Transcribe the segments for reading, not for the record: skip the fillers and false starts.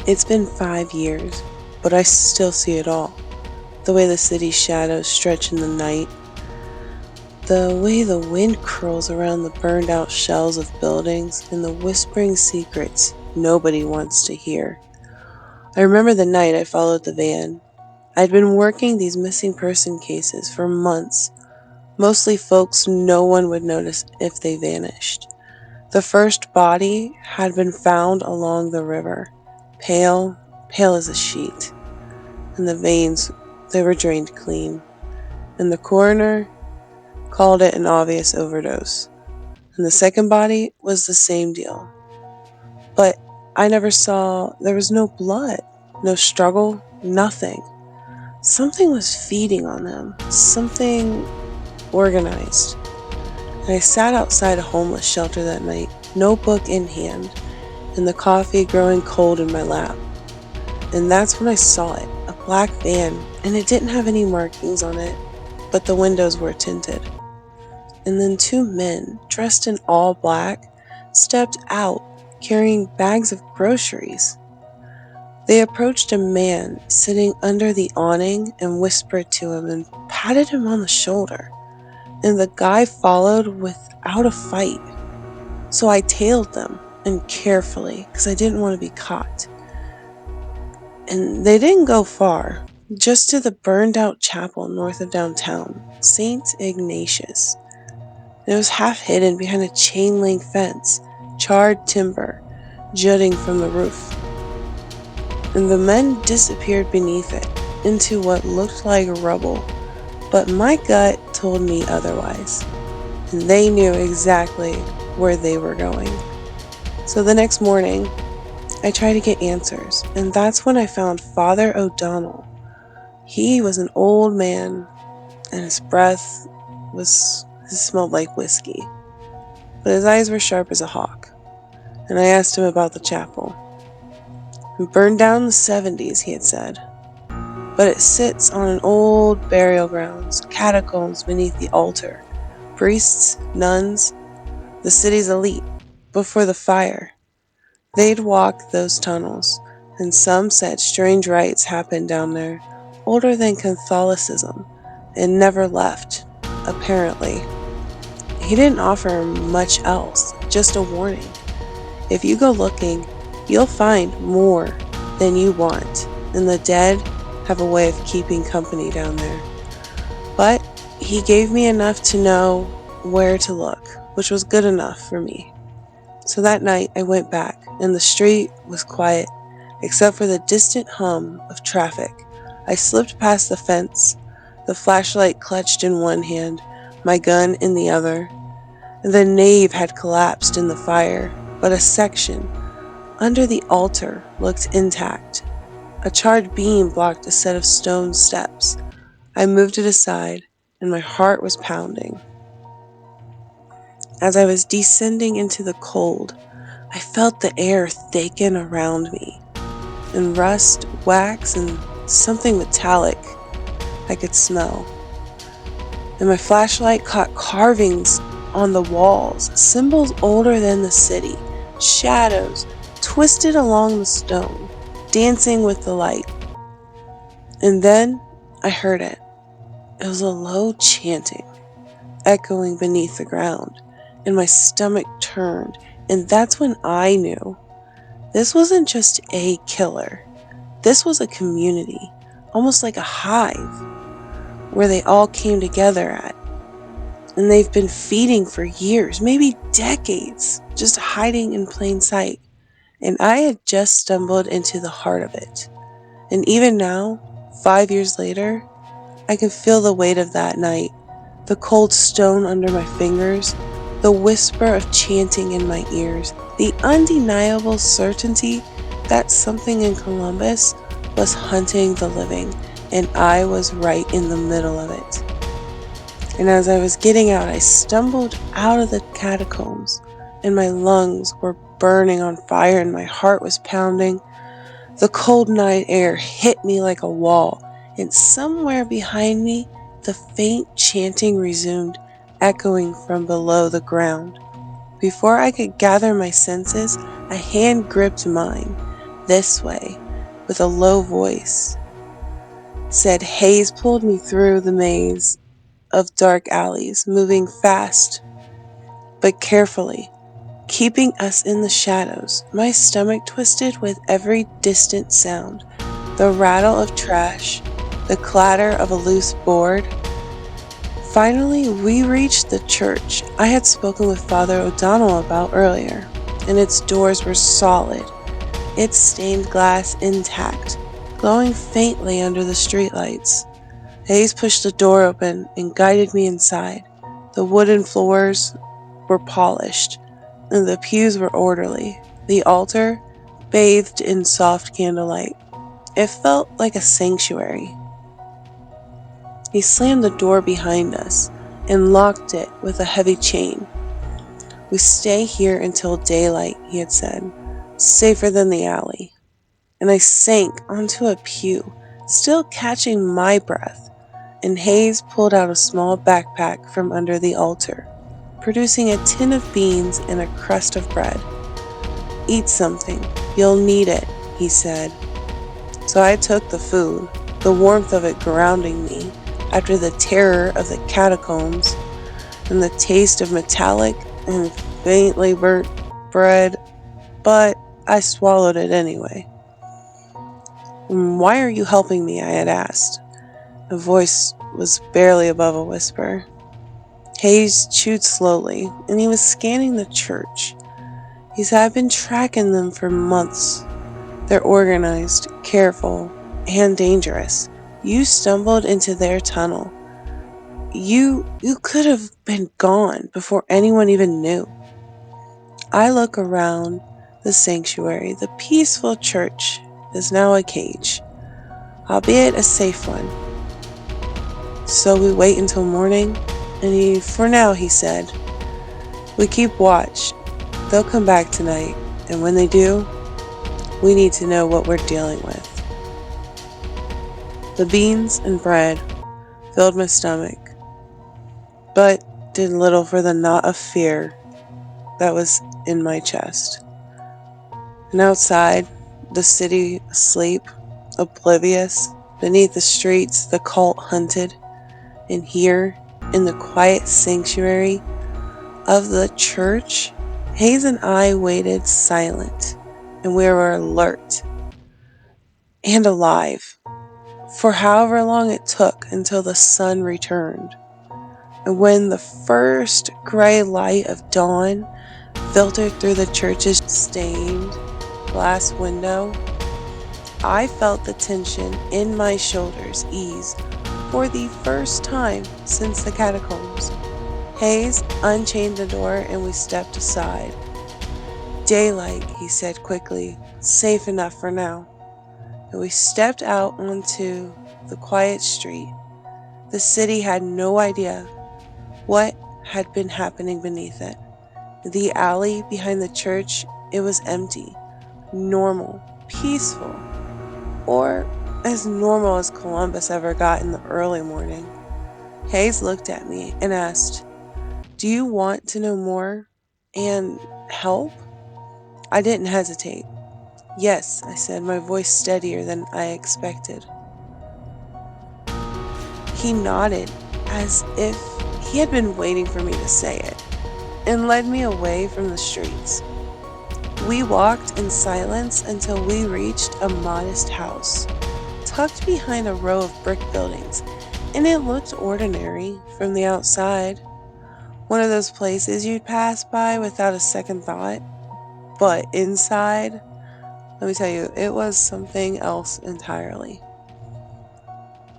It's been 5 years, but I still see it all. The way the city's shadows stretch in the night, the way the wind curls around the burned out shells of buildings, and the whispering secrets nobody wants to hear. I remember the night I followed the van. I'd been working these missing person cases for months, mostly folks no one would notice if they vanished. The first body had been found along the river, pale, pale as a sheet, and the veins, they were drained clean. And the coroner called it an obvious overdose. And the second body was the same deal. But I never saw, there was no blood, no struggle, nothing. Something was feeding on them, something organized. And I sat outside a homeless shelter that night, notebook in hand, and the coffee growing cold in my lap. And that's when I saw it, a black van, and it didn't have any markings on it, but the windows were tinted. And then two men, dressed in all black, stepped out, carrying bags of groceries. They approached a man sitting under the awning and whispered to him and patted him on the shoulder. And the guy followed without a fight. So I tailed them, and carefully, because I didn't want to be caught. And they didn't go far, just to the burned out chapel north of downtown, St. Ignatius. It was half hidden behind a chain link fence, charred timber jutting from the roof. And the men disappeared beneath it, into what looked like rubble, but my gut told me otherwise. And they knew exactly where they were going. So the next morning, I tried to get answers, and that's when I found Father O'Donnell. He was an old man, and his breath smelled like whiskey, but his eyes were sharp as a hawk. And I asked him about the chapel. It burned down in the 70s, he had said, but it sits on an old burial grounds, catacombs beneath the altar. Priests, nuns, the city's elite, before the fire. They'd walk those tunnels, and some said strange rites happened down there, older than Catholicism, and never left, apparently. He didn't offer much else, just a warning. If you go looking, you'll find more than you want, and the dead have a way of keeping company down there. But he gave me enough to know where to look, which was good enough for me. So that night I went back, and the street was quiet, except for the distant hum of traffic. I slipped past the fence, the flashlight clutched in one hand, my gun in the other. The nave had collapsed in the fire, but a section under the altar looked intact. A charred beam blocked a set of stone steps. I moved it aside, and my heart was pounding. As I was descending into the cold, I felt the air thicken around me, and rust, wax, and something metallic I could smell. And my flashlight caught carvings on the walls, symbols older than the city, shadows twisted along the stone, dancing with the light. And then I heard it. It was a low chanting, echoing beneath the ground, and my stomach turned, and that's when I knew. This wasn't just a killer. This was a community, almost like a hive, where they all came together at. And they've been feeding for years, maybe decades, just hiding in plain sight. And I had just stumbled into the heart of it. And even now, 5 years later, I can feel the weight of that night, the cold stone under my fingers, the whisper of chanting in my ears, the undeniable certainty that something in Columbus was hunting the living, and I was right in the middle of it. And as I was getting out, I stumbled out of the catacombs, and my lungs were burning on fire and my heart was pounding. The cold night air hit me like a wall, and somewhere behind me, the faint chanting resumed, echoing from below the ground. Before I could gather my senses, a hand gripped mine, this way," with a low voice. Said Hayes pulled me through the maze of dark alleys, moving fast but carefully, keeping us in the shadows. My stomach twisted with every distant sound, the rattle of trash, the clatter of a loose board. Finally, we reached the church I had spoken with Father O'Donnell about earlier, and its doors were solid, its stained glass intact, glowing faintly under the streetlights. Hayes pushed the door open and guided me inside. The wooden floors were polished, and the pews were orderly. The altar bathed in soft candlelight. It felt like a sanctuary. He slammed the door behind us and locked it with a heavy chain. "We stay here until daylight," he had said. "Safer than the alley." And I sank onto a pew, still catching my breath, and Hayes pulled out a small backpack from under the altar, producing a tin of beans and a crust of bread. "Eat something. You'll need it," he said. So I took the food, the warmth of it grounding me after the terror of the catacombs and the taste of metallic and faintly burnt bread, but I swallowed it anyway. "Why are you helping me?" I had asked. The voice was barely above a whisper. Hayes chewed slowly, and he was scanning the church. He said, "I've been tracking them for months. They're organized, careful, and dangerous. You stumbled into their tunnel. You could have been gone before anyone even knew." I look around the sanctuary. The peaceful church is now a cage, albeit a safe one. So we wait until morning, and for now, he said, "we keep watch. They'll come back tonight, and when they do, we need to know what we're dealing with." The beans and bread filled my stomach, but did little for the knot of fear that was in my chest. And outside, the city asleep, oblivious, beneath the streets the cult hunted, and here, in the quiet sanctuary of the church, Hayes and I waited silent, and we were alert and alive for however long it took until the sun returned. And when the first gray light of dawn filtered through the church's stained glass window, I felt the tension in my shoulders ease for the first time since the catacombs. Hayes unchained the door and we stepped aside. "Daylight," he said quickly, "safe enough for now." And we stepped out onto the quiet street. The city had no idea what had been happening beneath it. The alley behind the church, it was empty, normal, peaceful, or as normal as Columbus ever got in the early morning. Hayes looked at me and asked, "Do you want to know more and help?" I didn't hesitate. "Yes," I said, my voice steadier than I expected. He nodded as if he had been waiting for me to say it, and led me away from the streets. We walked in silence until we reached a modest house, tucked behind a row of brick buildings, and it looked ordinary from the outside. One of those places you'd pass by without a second thought. But inside, let me tell you, it was something else entirely.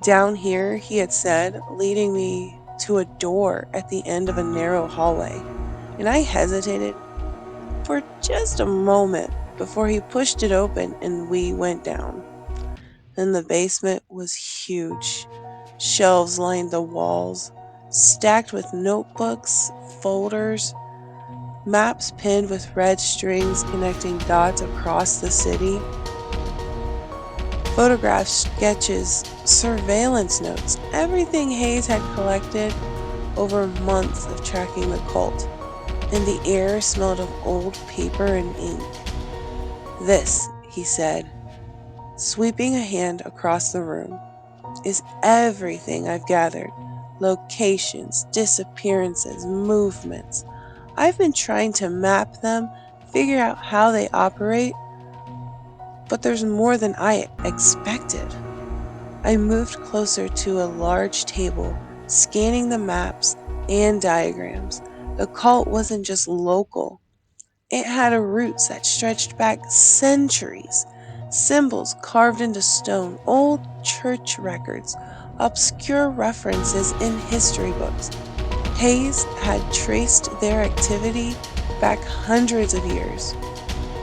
"Down here," he had said, leading me to a door at the end of a narrow hallway, and I hesitated for just a moment before he pushed it open and we went down. Then the basement was huge. Shelves lined the walls, stacked with notebooks, folders, maps pinned with red strings connecting dots across the city, photographs, sketches, surveillance notes, everything Hayes had collected over months of tracking the cult, and the air smelled of old paper and ink. "This," he said, Sweeping a hand across the room, is everything I've gathered: locations, disappearances, movements. I've been trying to map them, figure out how they operate, but there's more than I expected. I moved closer to a large table, scanning the maps and diagrams. The cult wasn't just local, it had a roots that stretched back centuries. Symbols carved into stone, old church records, obscure references in history books. Hayes had traced their activity back hundreds of years.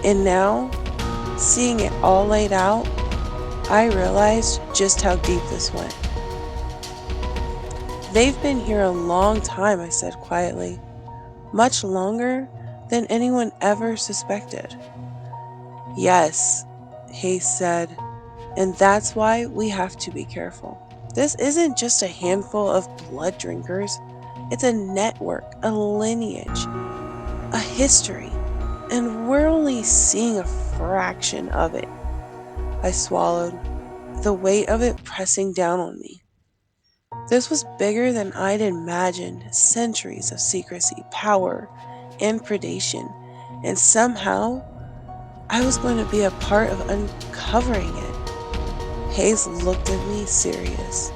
And now, seeing it all laid out, I realized just how deep this went. They've been here a long time, I said quietly. Much longer than anyone ever suspected. Yes, Hayes said, and that's why we have to be careful. This isn't just a handful of blood drinkers, it's a network, a lineage, a history, and we're only seeing a fraction of it. I swallowed, the weight of it pressing down on me. This was bigger than I'd imagined: centuries of secrecy, power, and predation, and somehow I was going to be a part of uncovering it. Hayes looked at me serious.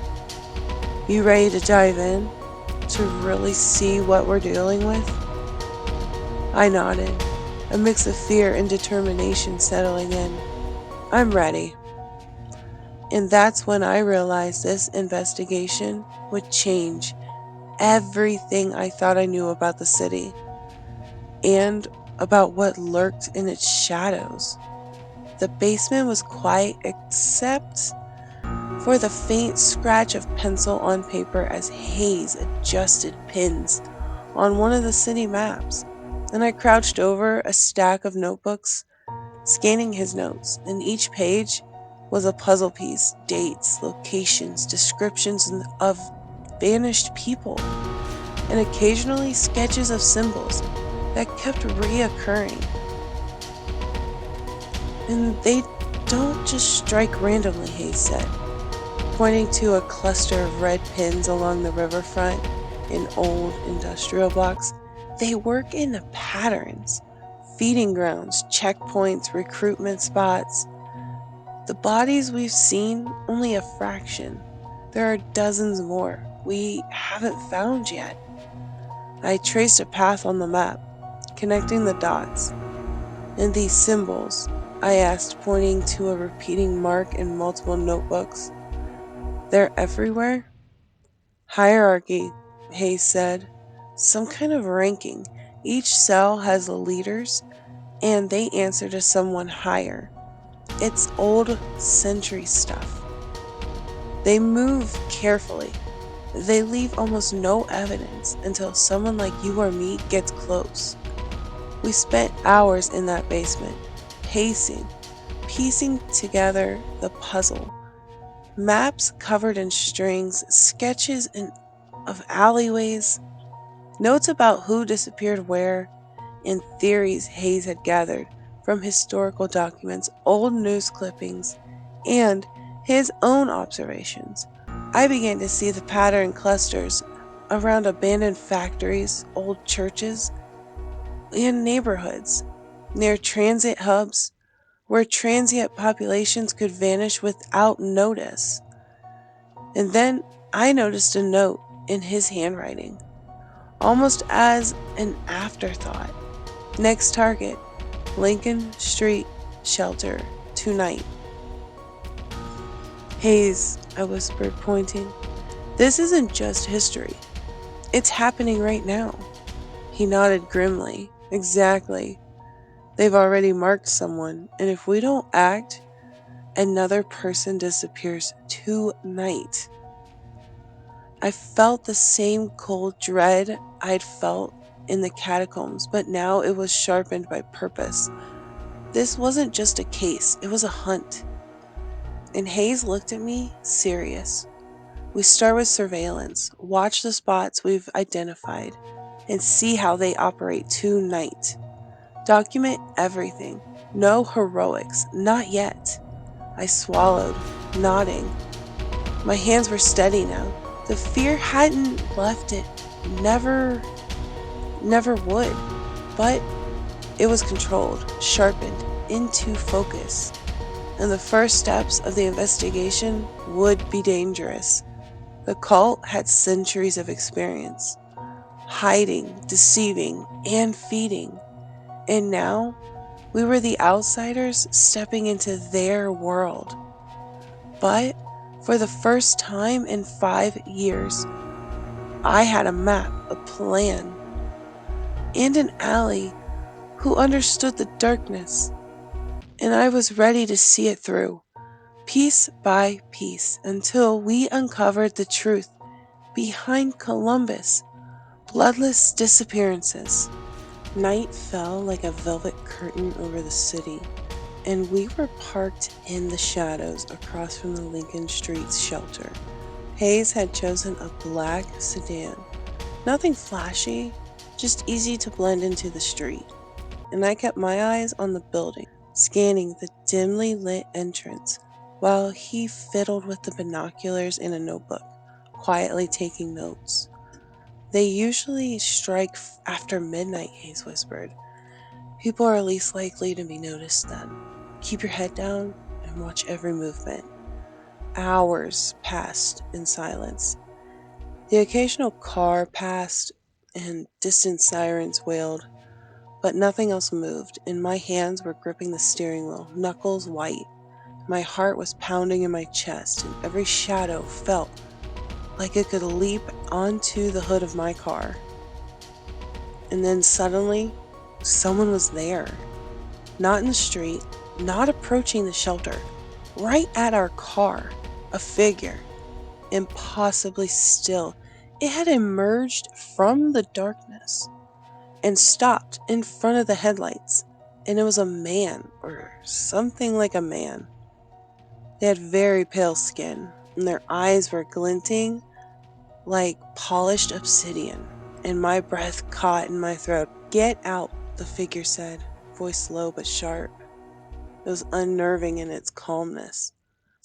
You ready to dive in? To really see what we're dealing with? I nodded, a mix of fear and determination settling in. I'm ready. And that's when I realized this investigation would change everything I thought I knew about the city and about what lurked in its shadows. The basement was quiet except for the faint scratch of pencil on paper as Hayes adjusted pins on one of the city maps. And I crouched over a stack of notebooks, scanning his notes, and each page was a puzzle piece: dates, locations, descriptions of vanished people, and occasionally sketches of symbols that kept reoccurring. And they don't just strike randomly, Hayes said, pointing to a cluster of red pins along the riverfront in old industrial blocks. They work in patterns: feeding grounds, checkpoints, recruitment spots. The bodies we've seen, only a fraction. There are dozens more we haven't found yet. I traced a path on the map, connecting the dots. And these symbols, I asked, pointing to a repeating mark in multiple notebooks. They're everywhere? Hierarchy, Hayes said. Some kind of ranking. Each cell has leaders, and they answer to someone higher. It's old century stuff. They move carefully. They leave almost no evidence until someone like you or me gets close. We spent hours in that basement, pacing, piecing together the puzzle. Maps covered in strings, sketches of alleyways, notes about who disappeared where, and theories Hayes had gathered from historical documents, old news clippings, and his own observations. I began to see the pattern clusters around abandoned factories, old churches, and neighborhoods, near transit hubs where transient populations could vanish without notice. And then I noticed a note in his handwriting, almost as an afterthought. Next target, Lincoln Street Shelter, tonight. Hayes, I whispered, pointing. This isn't just history. It's happening right now. He nodded grimly. Exactly. They've already marked someone, and if we don't act, another person disappears tonight. I felt the same cold dread I'd felt in the catacombs, but now it was sharpened by purpose. This wasn't just a case, it was a hunt. And Hayes looked at me, serious. We start with surveillance, watch the spots we've identified, and see how they operate tonight. Document everything. No heroics, not yet. I swallowed, nodding. My hands were steady now. The fear hadn't left it, never, never would. But it was controlled, sharpened into focus. And the first steps of the investigation would be dangerous. The cult had centuries of experience, hiding, deceiving, and feeding. And now we were the outsiders stepping into their world. But for the first time in 5 years, I had a map, a plan, and an ally who understood the darkness, and I was ready to see it through, piece by piece, until we uncovered the truth behind Columbus' bloodless disappearances. Night fell like a velvet curtain over the city, and we were parked in the shadows across from the Lincoln Street's shelter. Hayes had chosen a black sedan. Nothing flashy, just easy to blend into the street. And I kept my eyes on the building, scanning the dimly lit entrance, while he fiddled with the binoculars in a notebook, quietly taking notes. They usually strike after midnight, Hayes whispered. People are least likely to be noticed then. Keep your head down and watch every movement. Hours passed in silence. The occasional car passed and distant sirens wailed, but nothing else moved, and my hands were gripping the steering wheel, knuckles white. My heart was pounding in my chest, and every shadow felt like it could leap onto the hood of my car. And then suddenly, someone was there. Not in the street, not approaching the shelter, right at our car. A figure, impossibly still. It had emerged from the darkness and stopped in front of the headlights. And it was a man, or something like a man. They had very pale skin, and their eyes were glinting like polished obsidian. And my breath caught in my throat. Get out, the figure said, voice low but sharp. It was unnerving in its calmness.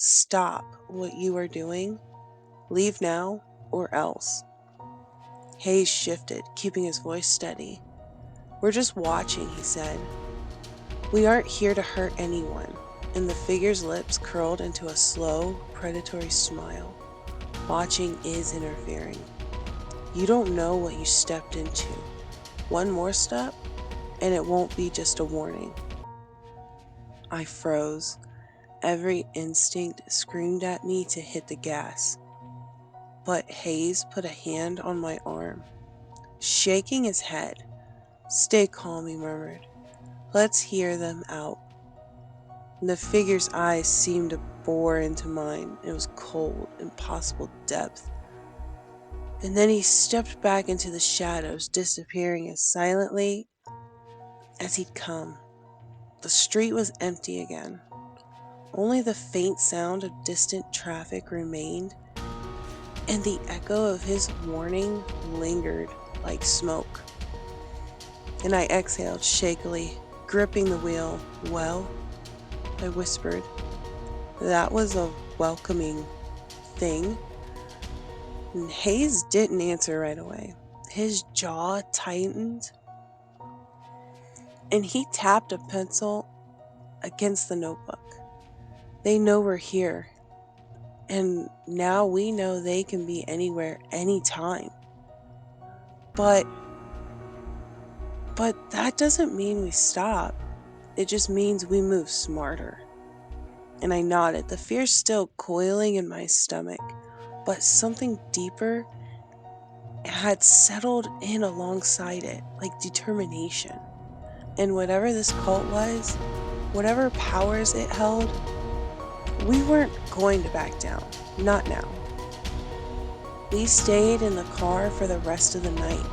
Stop what you are doing. Leave now, or else. Hayes shifted, keeping his voice steady. We're just watching, he said. We aren't here to hurt anyone. And the figure's lips curled into a slow, predatory smile. Watching is interfering. You don't know what you stepped into. One more step, and it won't be just a warning. I froze. Every instinct screamed at me to hit the gas. But Hayes put a hand on my arm, shaking his head. Stay calm, he murmured. Let's hear them out. And the figure's eyes seemed to bore into mine. It was cold, impossible depth. And then he stepped back into the shadows, disappearing as silently as he'd come. The street was empty again. Only the faint sound of distant traffic remained, and the echo of his warning lingered like smoke. And I exhaled shakily, gripping the wheel. Well, I whispered, that was a welcoming thing. And Hayes didn't answer right away. His jaw tightened, and he tapped a pencil against the notebook. They know we're here, and now we know they can be anywhere, anytime. But that doesn't mean we stop. It just means we move smarter. And I nodded, the fear still coiling in my stomach, but something deeper had settled in alongside it, like determination. And whatever this cult was, whatever powers it held, we weren't going to back down. Not now. We stayed in the car for the rest of the night,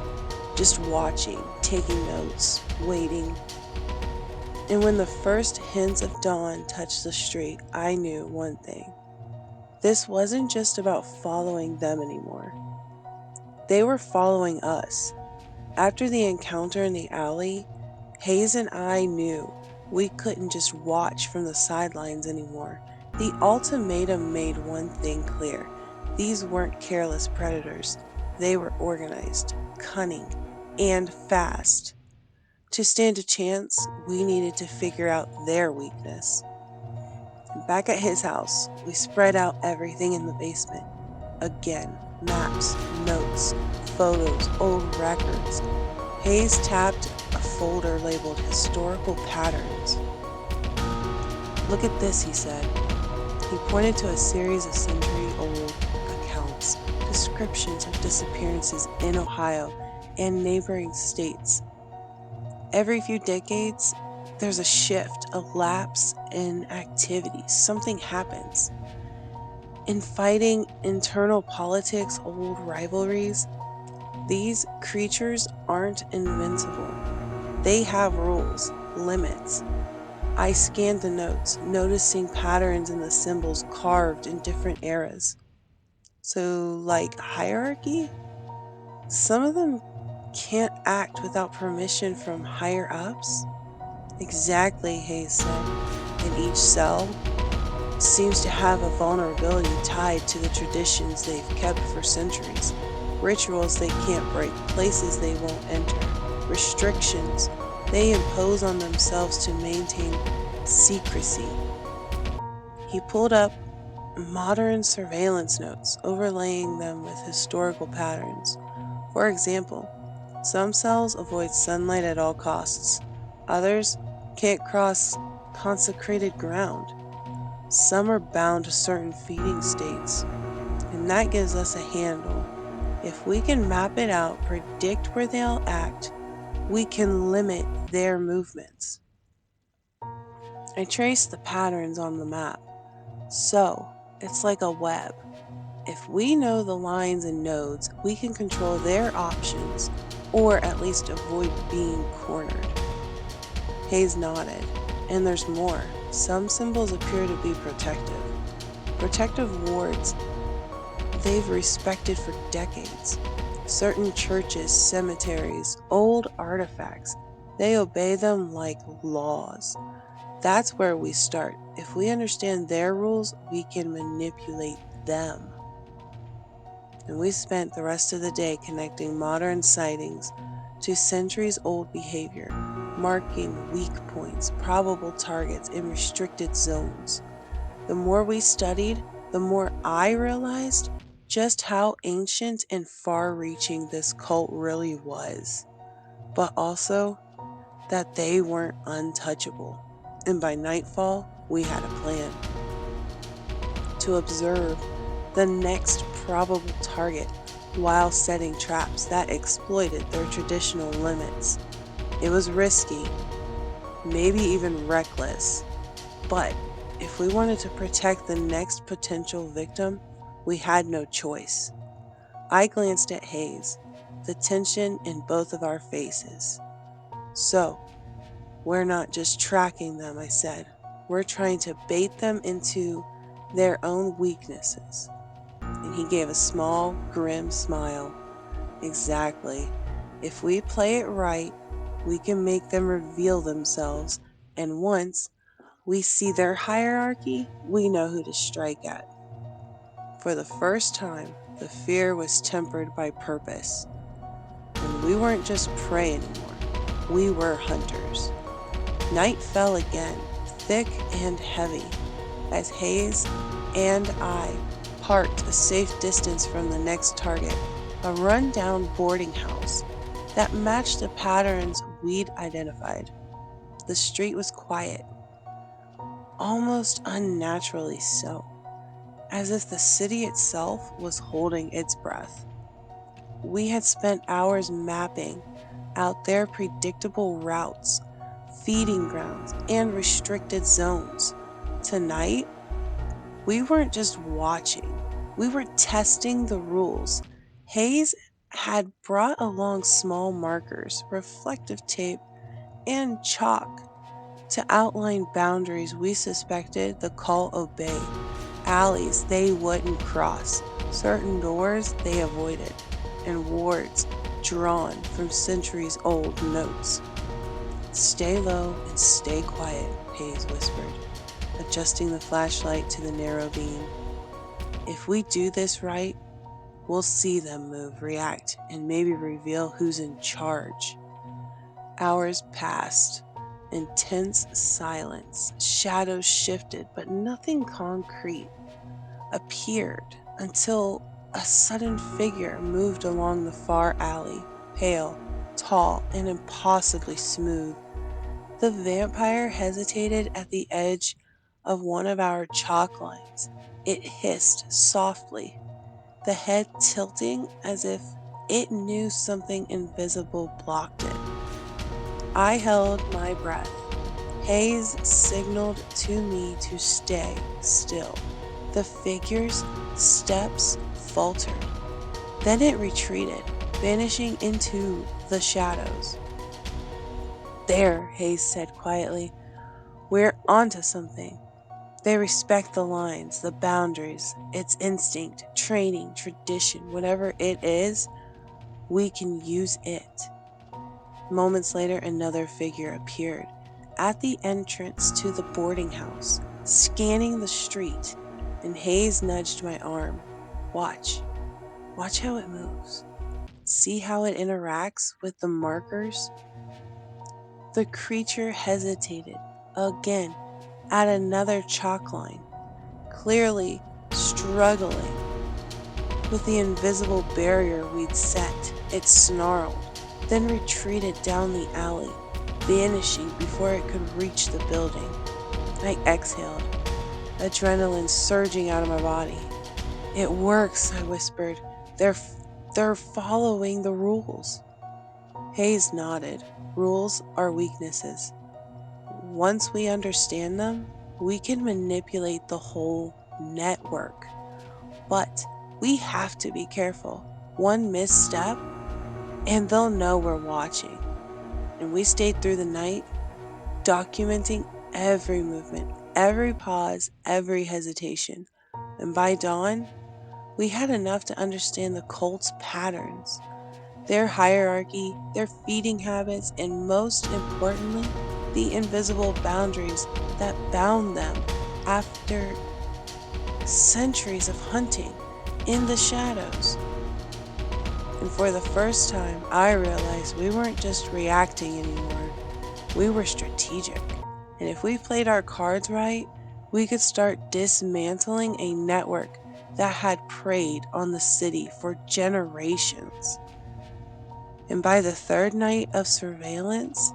just watching, taking notes, waiting. And when the first hints of dawn touched the street, I knew one thing. This wasn't just about following them anymore. They were following us. After the encounter in the alley, Hayes and I knew we couldn't just watch from the sidelines anymore. The ultimatum made one thing clear. These weren't careless predators. They were organized, cunning, and fast. To stand a chance, we needed to figure out their weakness. And back at his house, we spread out everything in the basement. Again, maps, notes, photos, old records. Hayes tapped a folder labeled Historical Patterns. Look at this, he said. He pointed to a series of century-old accounts, descriptions of disappearances in Ohio and neighboring states. Every few decades, there's a shift, a lapse in activity. Something happens. In fighting, internal politics, old rivalries, these creatures aren't invincible. They have rules, limits. I scanned the notes, noticing patterns in the symbols carved in different eras. So, like hierarchy? Some of them can't act without permission from higher ups? Exactly, Hayes said. And each cell seems to have a vulnerability tied to the traditions they've kept for centuries. Rituals they can't break, places they won't enter, restrictions they impose on themselves to maintain secrecy. He pulled up modern surveillance notes, overlaying them with historical patterns. For example, some cells avoid sunlight at all costs, others can't cross consecrated ground. Some are bound to certain feeding states, and that gives us a handle. If we can map it out, predict where they'll act, we can limit their movements. I traced the patterns on the map. So, it's like a web. If we know the lines and nodes, we can control their options, or at least avoid being cornered. Hayes nodded. And there's more. Some symbols appear to be protective. Protective wards they've respected for decades. Certain churches, cemeteries, old artifacts, they obey them like laws. That's where we start. If we understand their rules, we can manipulate them. And we spent the rest of the day connecting modern sightings to centuries old behavior, marking weak points, probable targets, and restricted zones. The more we studied, the more I realized just how ancient and far reaching this cult really was, but also that they weren't untouchable. And by nightfall, we had a plan to observe the next probable target while setting traps that exploited their traditional limits. It was risky, maybe even reckless, but if we wanted to protect the next potential victim, we had no choice. I glanced at Hayes, the tension in both of our faces. So, we're not just tracking them, I said. We're trying to bait them into their own weaknesses. And he gave a small, grim smile. Exactly. If we play it right, we can make them reveal themselves, and once we see their hierarchy, we know who to strike at. For the first time, the fear was tempered by purpose. And we weren't just prey anymore, we were hunters. Night fell again, thick and heavy, as Hayes and I parked a safe distance from the next target, a run-down boarding house that matched the patterns we'd identified. The street was quiet, almost unnaturally so, as if the city itself was holding its breath. We had spent hours mapping out their predictable routes, feeding grounds, and restricted zones. Tonight, we weren't just watching, we were testing the rules. Hayes had brought along small markers, reflective tape, and chalk to outline boundaries we suspected the cult obeyed, alleys they wouldn't cross, certain doors they avoided, and wards drawn from centuries old notes. Stay low and stay quiet, Hayes whispered. adjusting the flashlight to the narrow beam. If we do this right, we'll see them move, react, and maybe reveal who's in charge. Hours passed. Intense silence. Shadows shifted, but nothing concrete appeared until a sudden figure moved along the far alley, pale, tall, and impossibly smooth. The vampire hesitated at the edge of one of our chalk lines. It hissed softly, the head tilting as if it knew something invisible blocked it. I held my breath. Hayes signaled to me to stay still. The figure's steps faltered. Then it retreated, vanishing into the shadows. There, Hayes said quietly, we're onto something. They respect the lines, the boundaries, its instinct, training, tradition, whatever it is, we can use it. Moments later, another figure appeared at the entrance to the boarding house, scanning the street, and Hayes nudged my arm. Watch. Watch how it moves. See how it interacts with the markers? The creature hesitated again at another chalk line, clearly struggling with the invisible barrier we'd set. It snarled, then retreated down the alley, vanishing before it could reach the building. I exhaled, adrenaline surging out of my body. It works, I whispered. They're following the rules. Hayes nodded. Rules are weaknesses. Once we understand them, we can manipulate the whole network. But we have to be careful. One misstep, and they'll know we're watching. And we stayed through the night, documenting every movement, every pause, every hesitation. And by dawn, we had enough to understand the cult's patterns, their hierarchy, their feeding habits, and most importantly, the invisible boundaries that bound them after centuries of hunting in the shadows. And for the first time, I realized we weren't just reacting anymore. We were strategic. And if we played our cards right, we could start dismantling a network that had preyed on the city for generations. And by the third night of surveillance,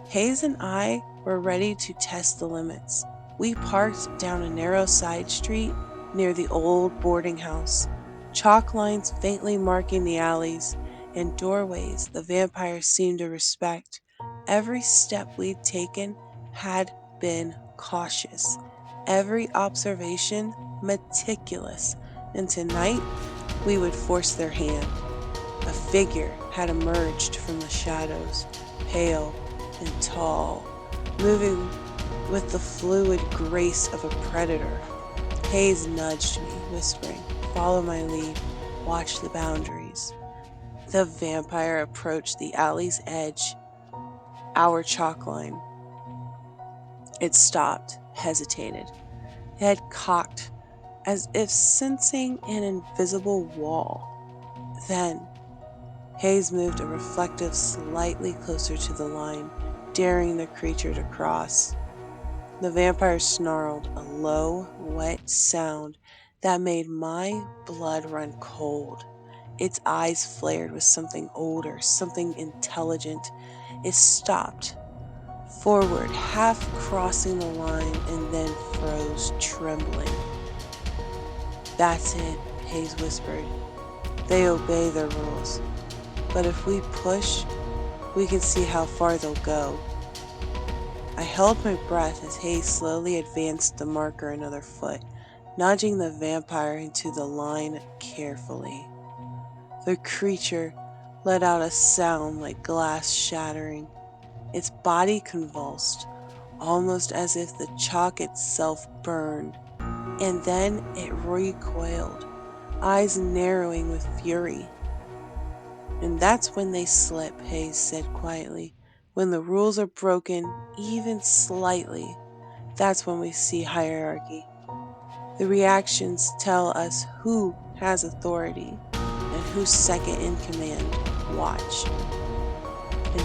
Hayes and I were ready to test the limits. We parked down a narrow side street near the old boarding house, chalk lines faintly marking the alleys and doorways the vampires seemed to respect. Every step we'd taken had been cautious, every observation meticulous, and tonight we would force their hand. A figure had emerged from the shadows, pale and tall, moving with the fluid grace of a predator. Hayes nudged me, whispering, follow my lead, watch the boundaries. The vampire approached the alley's edge, our chalk line. It stopped, hesitated, head cocked, as if sensing an invisible wall. Then Hayes moved a reflective slightly closer to the line, daring the creature to cross. The vampire snarled a low, wet sound that made my blood run cold. Its eyes flared with something older, something intelligent. It stopped, forward, half crossing the line, and then froze, trembling. That's it, Hayes whispered. They obey their rules. But if we push, we can see how far they'll go. I held my breath as Hayes slowly advanced the marker another foot, nudging the vampire into the line carefully. The creature let out a sound like glass shattering. Its body convulsed, almost as if the chalk itself burned, and then it recoiled, eyes narrowing with fury. And that's when they slip, Hayes said quietly. When the rules are broken, even slightly, That's when we see hierarchy. The reactions tell us who has authority and who's second in command. Watch.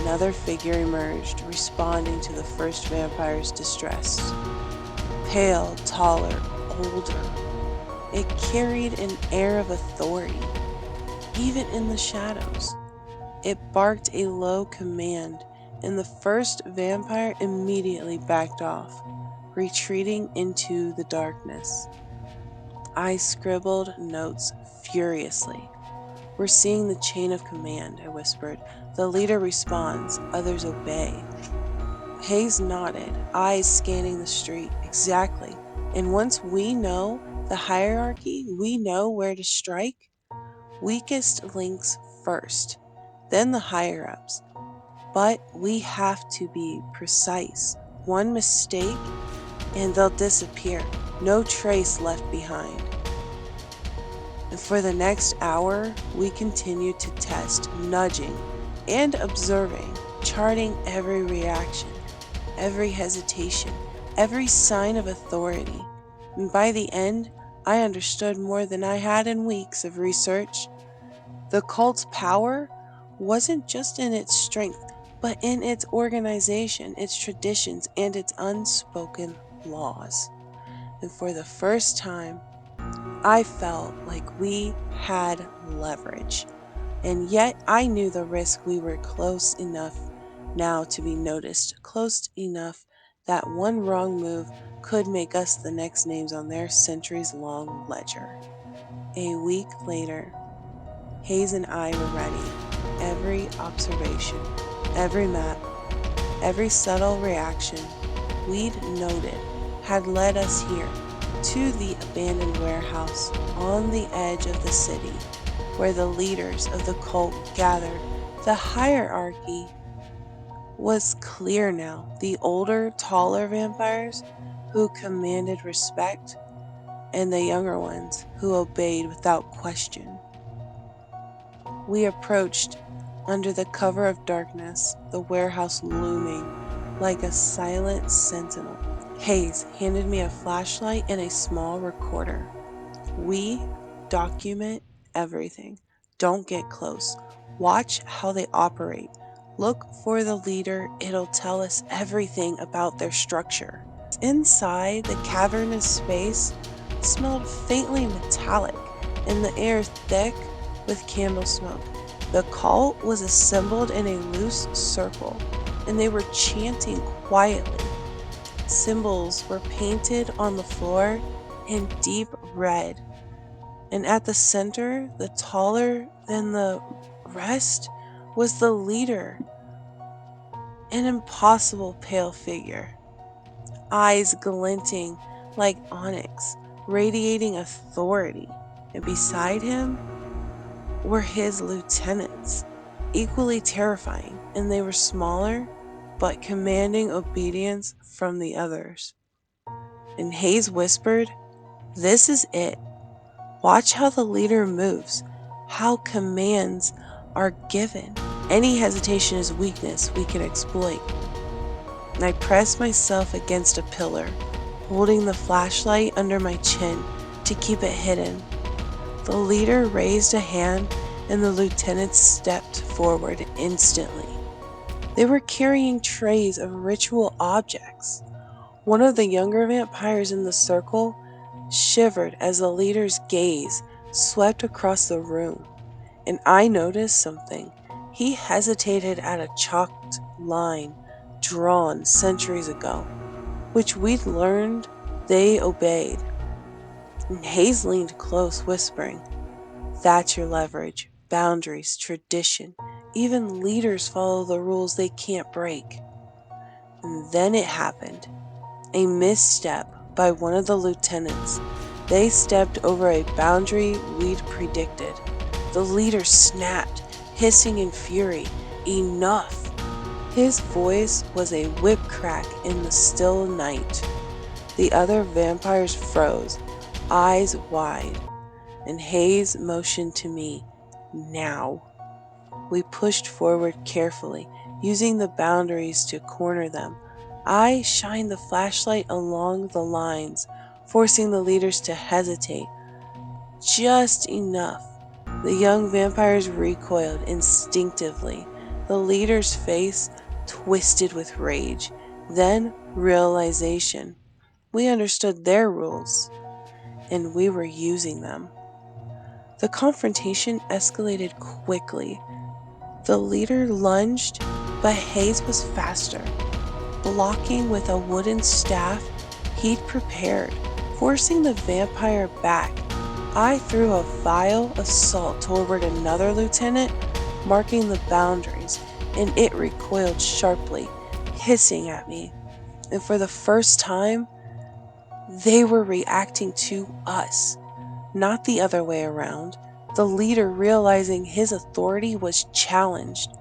Another figure emerged, responding to the first vampire's distress. Pale, taller, older. It carried an air of authority, even in the shadows. It barked a low command, and the first vampire immediately backed off, retreating into the darkness. I scribbled notes furiously. "We're seeing the chain of command," I whispered. "The leader responds, others obey." Hayes nodded, eyes scanning the street. "Exactly. And once we know the hierarchy, we know where to strike. Weakest links first, then the higher ups. But we have to be precise. One mistake, and they'll disappear. No trace left behind." And for the next hour, we continued to test, nudging and observing, charting every reaction, every hesitation, every sign of authority. And by the end, I understood more than I had in weeks of research. The cult's power wasn't just in its strength, but in its organization, its traditions, and its unspoken laws. And for the first time, I felt like we had leverage. And yet I knew the risk. We were close enough now to be noticed, close enough that one wrong move could make us the next names on their centuries long ledger. A week later, Hayes and I were ready. Every observation, every map, every subtle reaction we'd noted had led us here, to the abandoned warehouse on the edge of the city, where the leaders of the cult gathered. The hierarchy was clear now. The older, taller vampires who commanded respect, and the younger ones who obeyed without question. We approached under the cover of darkness, the warehouse looming like a silent sentinel. Hayes handed me a flashlight and a small recorder. "We document everything. Don't get close. Watch how they operate. Look for the leader. It'll tell us everything about their structure." Inside, the cavernous space smelled faintly metallic and the air thick with candle smoke. The cult was assembled in a loose circle, and they were chanting quietly. Symbols were painted on the floor in deep red, and at the center, the taller than the rest, was the leader, an impossible pale figure, eyes glinting like onyx, radiating authority. And beside him were his lieutenants, equally terrifying, and they were smaller, but commanding obedience from the others. And Hayes whispered, "This is it. Watch how the leader moves, how commands are given. Any hesitation is weakness we can exploit." And I pressed myself against a pillar, holding the flashlight under my chin to keep it hidden. The leader raised a hand, and the lieutenants stepped forward instantly. They were carrying trays of ritual objects. One of the younger vampires in the circle shivered as the leader's gaze swept across the room, and I noticed something. He hesitated at a chalked line drawn centuries ago, which we'd learned they obeyed. And Hayes leaned close, whispering, "That's your leverage. Boundaries, tradition. Even leaders follow the rules they can't break." And then it happened. A misstep by one of the lieutenants. They stepped over a boundary we'd predicted. The leader snapped, hissing in fury, "Enough!" His voice was a whip crack in the still night. The other vampires froze, eyes wide, and Hayes motioned to me, "Now." We pushed forward carefully, using the boundaries to corner them, I shined the flashlight along the lines, forcing the leaders to hesitate just enough. The young vampires recoiled instinctively. The leader's face twisted with rage, then realization. We understood their rules, and we were using them. The confrontation escalated quickly. The leader lunged, but Hayes was faster, blocking with a wooden staff he'd prepared, forcing the vampire back. I threw a vial of salt toward another lieutenant, marking the boundaries, and it recoiled sharply, hissing at me. And for the first time, they were reacting to us, not the other way around. The leader, realizing his authority was challenged,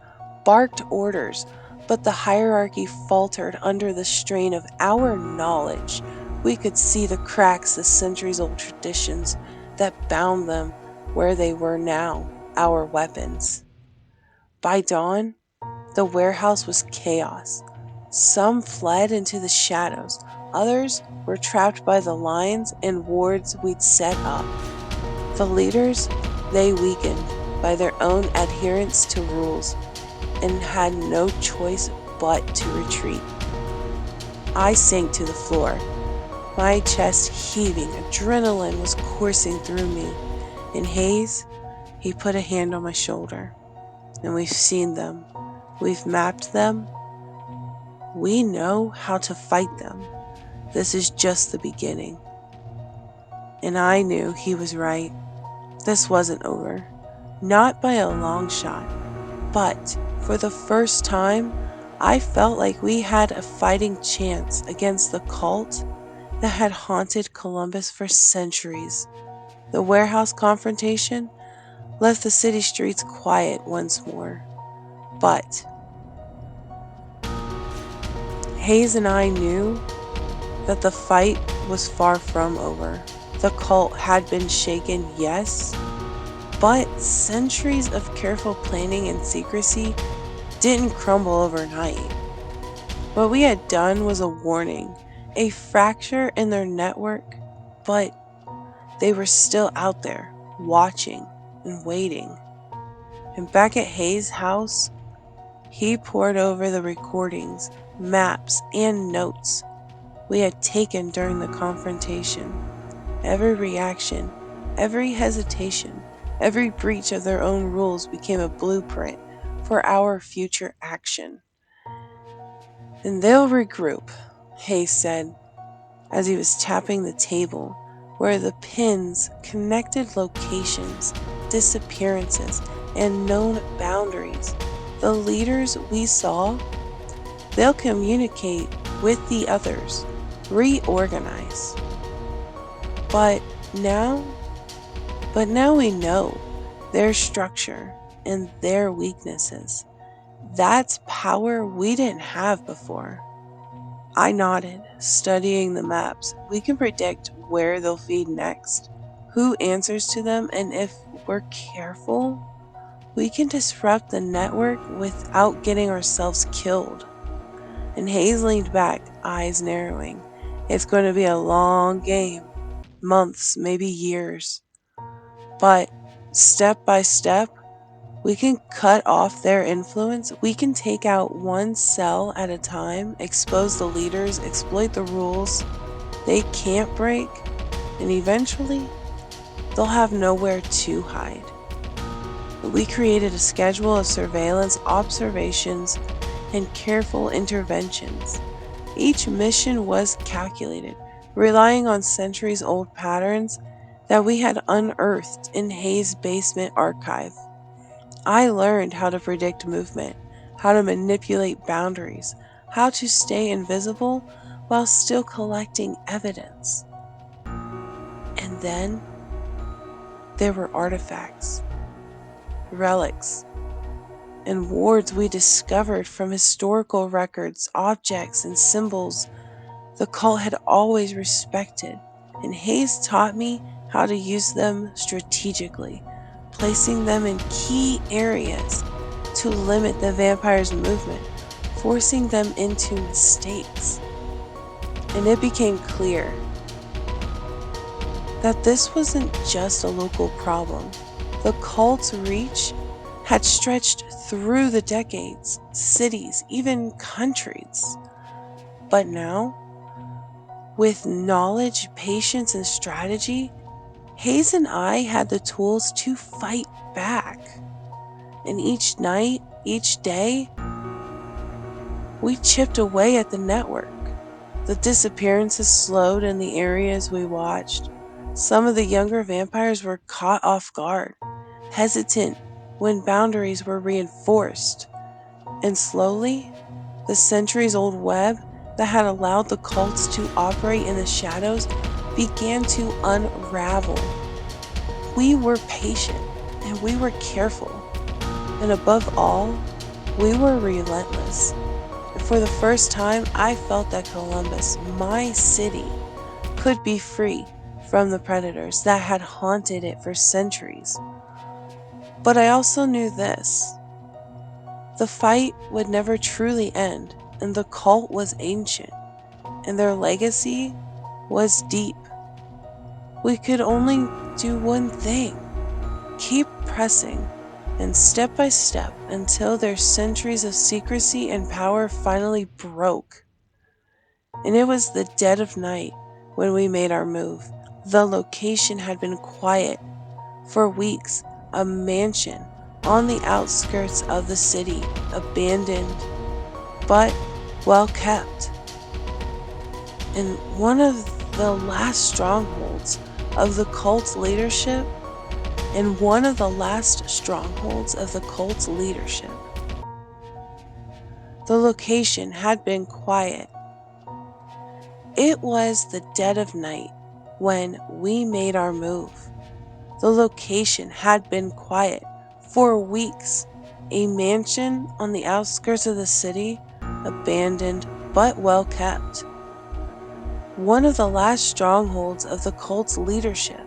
barked orders, but the hierarchy faltered under the strain of our knowledge. We could see the cracks, the centuries old traditions that bound them where they were now, our weapons. By dawn, the warehouse was chaos. Some fled into the shadows, others were trapped by the lines and wards we'd set up. The leaders, they weakened by their own adherence to rules and had no choice but to retreat. I sank to the floor, my chest heaving, adrenaline was coursing through me. And Hayes, he put a hand on my shoulder. And we've seen them. We've mapped them. We know how to fight them. This is just the beginning. And I knew he was right. This wasn't over. Not by a long shot. But for the first time, I felt like we had a fighting chance against the cult that had haunted Columbus for centuries. The warehouse confrontation left the city streets quiet once more. But Hayes and I knew that the fight was far from over. The cult had been shaken, yes, but centuries of careful planning and secrecy didn't crumble overnight. What we had done was a warning, a fracture in their network, but they were still out there, watching and waiting. And back at Hayes' house, he pored over the recordings, maps, and notes we had taken during the confrontation. Every reaction, every hesitation, every breach of their own rules became a blueprint for our future action. And they'll regroup, Hayes said as he was tapping the table where the pins connected locations, disappearances, and known boundaries. The leaders we saw, they'll communicate with the others, reorganize. But now we know their structure and their weaknesses. That's power we didn't have before. I nodded, studying the maps. We can predict where they'll feed next, who answers to them, and if we're careful, we can disrupt the network without getting ourselves killed. And Hayes leaned back, eyes narrowing. It's going to be a long game, months, maybe years. But step by step, we can cut off their influence. We can take out one cell at a time, expose the leaders, exploit the rules they can't break, and eventually they'll have nowhere to hide. We created a schedule of surveillance, observations, and careful interventions. Each mission was calculated, relying on centuries old patterns that we had unearthed in Hayes' basement archive. I learned how to predict movement, how to manipulate boundaries, how to stay invisible while still collecting evidence. And then there were artifacts, relics, and wards we discovered from historical records, objects, and symbols the cult had always respected. And Hayes taught me how to use them strategically, placing them in key areas to limit the vampire's movement, forcing them into mistakes. And it became clear that this wasn't just a local problem. The cult's reach had stretched through the decades, cities, even countries. But now, with knowledge, patience, and strategy, Hayes and I had the tools to fight back. And each night, each day, we chipped away at the network. The disappearances slowed in the areas we watched. Some of the younger vampires were caught off guard, hesitant when boundaries were reinforced. And slowly, the centuries old web that had allowed the cults to operate in the shadows began to unravel. We were patient and we were careful. And above all, we were relentless. And for the first time, I felt that Columbus, my city, could be free from the predators that had haunted it for centuries. But I also knew this: the fight would never truly end, and the cult was ancient, and their legacy was deep. We could only do one thing: keep pressing, and step by step until their centuries of secrecy and power finally broke. And it was the dead of night when we made our move. The location had been quiet for weeks, a mansion on the outskirts of the city, abandoned but well kept. And one of the last strongholds of the cult's leadership, and one of the last strongholds of the cult's leadership. The location had been quiet. It was the dead of night when we made our move. The location had been quiet for weeks. A mansion on the outskirts of the city, abandoned but well kept. One of the last strongholds of the cult's leadership.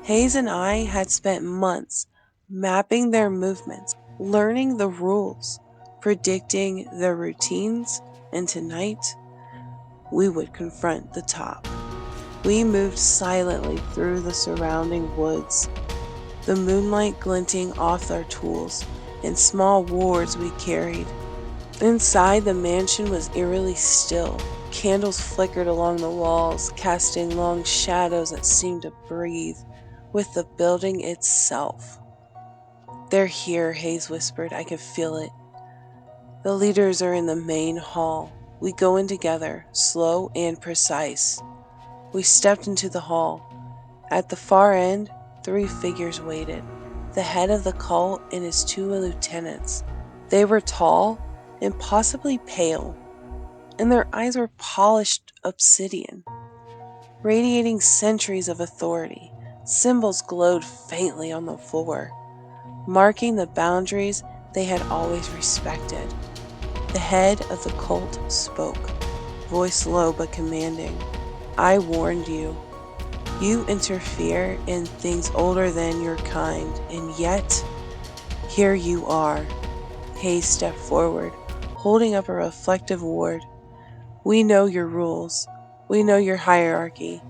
Hayes and I had spent months mapping their movements, learning the rules, predicting their routines, and tonight we would confront the top. We moved silently through the surrounding woods, the moonlight glinting off our tools and small wards we carried. Inside, the mansion was eerily still. Candles flickered along the walls, casting long shadows that seemed to breathe with the building itself. "They're here," Hayes whispered. "I can feel it. The leaders are in the main hall." We go in together, slow and precise. We stepped into the hall. At the far end, three figures waited: the head of the cult and his two lieutenants. They were tall, impossibly pale, and their eyes were polished obsidian, radiating centuries of authority. Symbols glowed faintly on the floor, marking the boundaries they had always respected. The head of the cult spoke, voice low but commanding. "I warned you. You interfere in things older than your kind, and yet, here you are." Hayes stepped forward, holding up a reflective ward. "We know your rules, we know your hierarchy,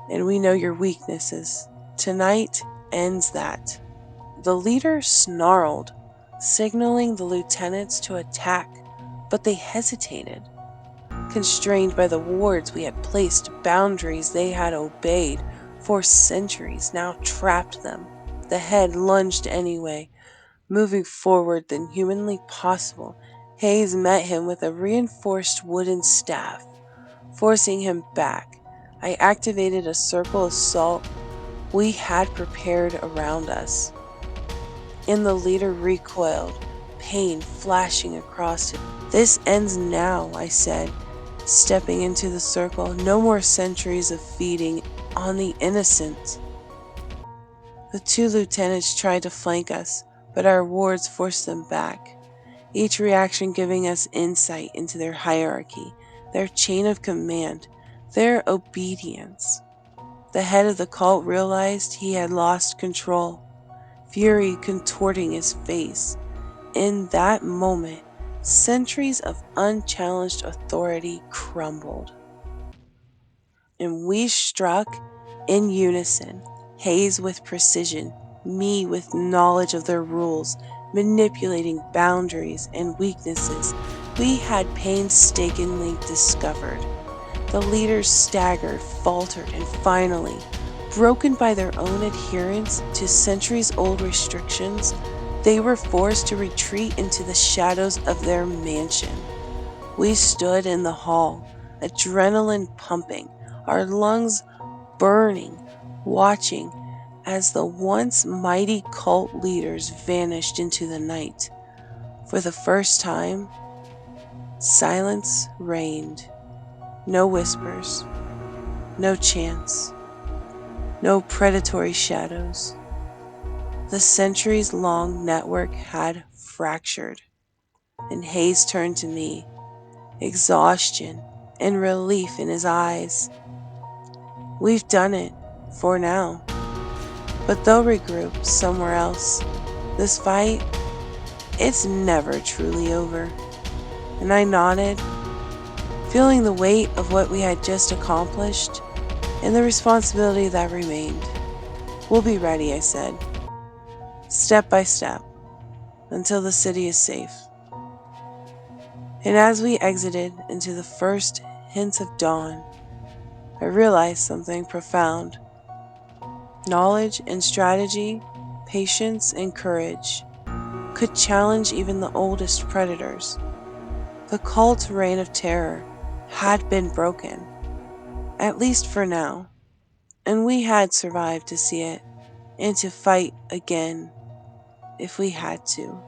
and we know your weaknesses. Tonight ends that." The leader snarled, signaling the lieutenants to attack, but they hesitated. Constrained by the wards we had placed, boundaries they had obeyed for centuries now trapped them. The head lunged anyway, moving forward than humanly possible. Hayes met him with a reinforced wooden staff, forcing him back. I activated a circle of salt we had prepared around us, and the leader recoiled, pain flashing across him. "This ends now," I said, stepping into the circle. "No more centuries of feeding on the innocent." The two lieutenants tried to flank us, but our wards forced them back, each reaction giving us insight into their hierarchy, their chain of command, their obedience. The head of the cult realized he had lost control, fury contorting his face. In that moment, centuries of unchallenged authority crumbled, and we struck in unison, Hayes with precision, me with knowledge of their rules, manipulating boundaries and weaknesses we had painstakingly discovered. The leaders staggered, faltered, and finally, broken by their own adherence to centuries old restrictions, they were forced to retreat into the shadows of their mansion. We stood in the hall, adrenaline pumping, our lungs burning, watching as the once mighty cult leaders vanished into the night. For the first time, silence reigned. No whispers, no chants, no predatory shadows. The centuries long network had fractured, and Hayes turned to me, exhaustion and relief in his eyes. We've done it, for now, but they'll regroup somewhere else. This fight, it's never truly over. And I nodded, feeling the weight of what we had just accomplished and the responsibility that remained. We'll be ready, I said, step by step, until the city is safe. And as we exited into the first hints of dawn, I realized something profound. Knowledge and strategy, patience and courage could challenge even the oldest predators. The cult's reign of terror had been broken, at least for now, and we had survived to see it and to fight again if we had to.